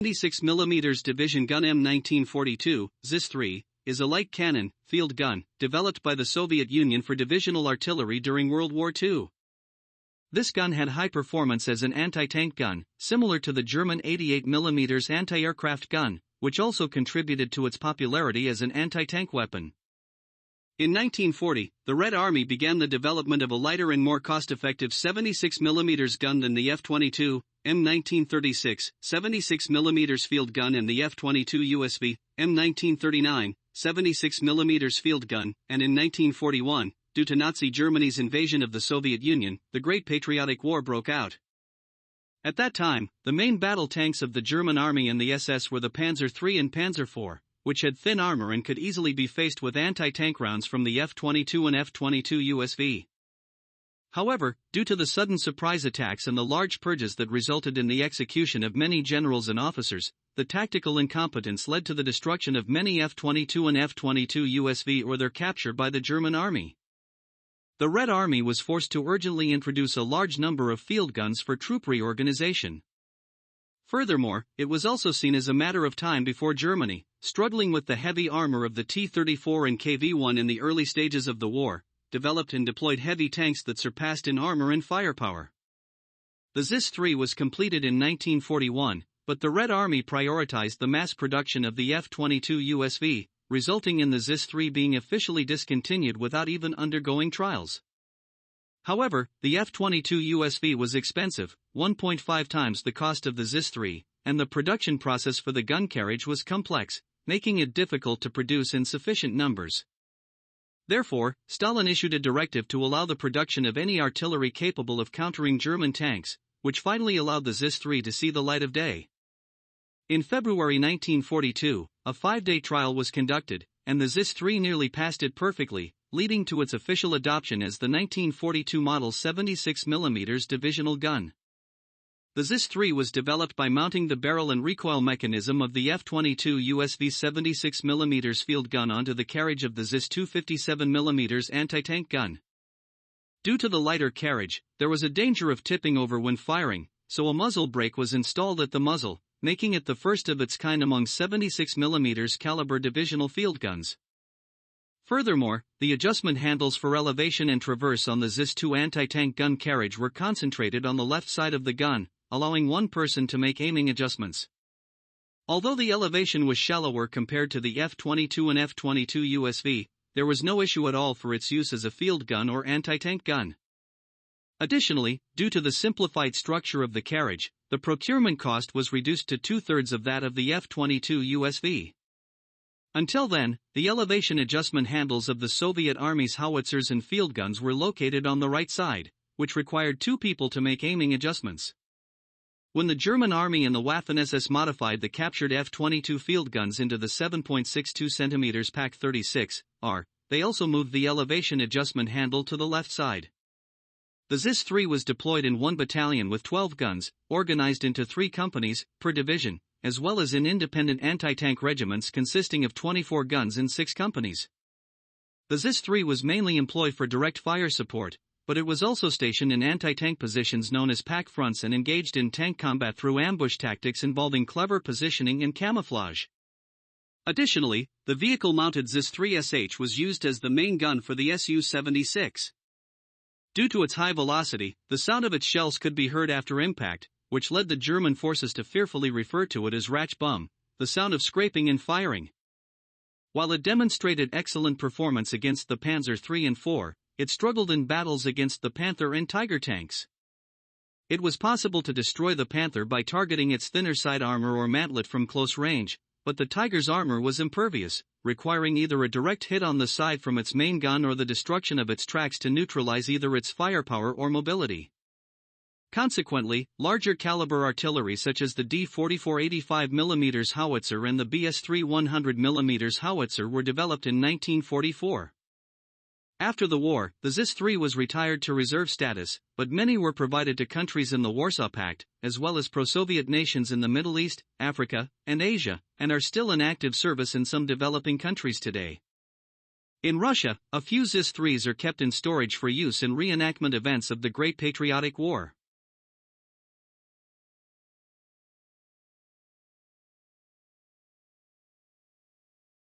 76mm Division Gun M1942, ZiS-3, is a light cannon, field gun, developed by the Soviet Union for divisional artillery during World War II. This gun had high performance as an anti-tank gun, similar to the German 88mm anti-aircraft gun, which also contributed to its popularity as an anti-tank weapon. In 1940, the Red Army began the development of a lighter and more cost-effective 76mm gun than the F-22, M1936, 76mm field gun and the F-22 USV, M1939, 76mm field gun, and in 1941, due to Nazi Germany's invasion of the Soviet Union, the Great Patriotic War broke out. At that time, the main battle tanks of the German Army and the SS were the Panzer III and Panzer IV, which had thin armor and could easily be faced with anti-tank rounds from the F-22 and F-22 USV. However, due to the sudden surprise attacks and the large purges that resulted in the execution of many generals and officers, the tactical incompetence led to the destruction of many F-22 and F-22 USV or their capture by the German Army. The Red Army was forced to urgently introduce a large number of field guns for troop reorganization. Furthermore, it was also seen as a matter of time before Germany, struggling with the heavy armor of the T-34 and KV-1 in the early stages of the war, developed and deployed heavy tanks that surpassed in armor and firepower. The ZiS-3 was completed in 1941, but the Red Army prioritized the mass production of the F-22 USV, resulting in the ZiS-3 being officially discontinued without even undergoing trials. However, the F-22 USV was expensive, 1.5 times the cost of the ZiS-3, and the production process for the gun carriage was complex, making it difficult to produce in sufficient numbers. Therefore, Stalin issued a directive to allow the production of any artillery capable of countering German tanks, which finally allowed the ZiS-3 to see the light of day. In February 1942, a 5-day trial was conducted, and the ZiS-3 nearly passed it perfectly, leading to its official adoption as the 1942 model 76mm divisional gun. The ZiS-3 was developed by mounting the barrel and recoil mechanism of the F-22 USV 76mm field gun onto the carriage of the ZiS-2 57mm anti-tank gun. Due to the lighter carriage, there was a danger of tipping over when firing, so a muzzle brake was installed at the muzzle, making it the first of its kind among 76mm caliber divisional field guns. Furthermore, the adjustment handles for elevation and traverse on the ZiS-2 anti-tank gun carriage were concentrated on the left side of the gun, allowing one person to make aiming adjustments. Although the elevation was shallower compared to the F-22 and F-22 USV, there was no issue at all for its use as a field gun or anti-tank gun. Additionally, due to the simplified structure of the carriage, the procurement cost was reduced to 2/3 of that of the F-22 USV. Until then, the elevation adjustment handles of the Soviet Army's howitzers and field guns were located on the right side, which required 2 people to make aiming adjustments. When the German Army and the Waffen-SS modified the captured F-22 field guns into the 7.62 cm Pak 36R, they also moved the elevation adjustment handle to the left side. The ZiS-3 was deployed in 1 battalion with 12 guns, organized into 3 companies per division, as well as in independent anti-tank regiments consisting of 24 guns in 6 companies. The ZiS-3 was mainly employed for direct fire support, but it was also stationed in anti-tank positions known as pack fronts and engaged in tank combat through ambush tactics involving clever positioning and camouflage. Additionally, the vehicle-mounted ZiS-3 SH was used as the main gun for the Su-76. Due to its high velocity, the sound of its shells could be heard after impact, which led the German forces to fearfully refer to it as Ratsch-Bum, the sound of scraping and firing. While it demonstrated excellent performance against the Panzer III and IV, it struggled in battles against the Panther and Tiger tanks. It was possible to destroy the Panther by targeting its thinner side armor or mantlet from close range, but the Tiger's armor was impervious, requiring either a direct hit on the side from its main gun or the destruction of its tracks to neutralize either its firepower or mobility. Consequently, larger caliber artillery such as the D-44 85mm howitzer and the BS-3 100mm howitzer were developed in 1944. After the war, the ZiS-3 was retired to reserve status, but many were provided to countries in the Warsaw Pact, as well as pro-Soviet nations in the Middle East, Africa, and Asia, and are still in active service in some developing countries today. In Russia, a few ZiS-3s are kept in storage for use in reenactment events of the Great Patriotic War.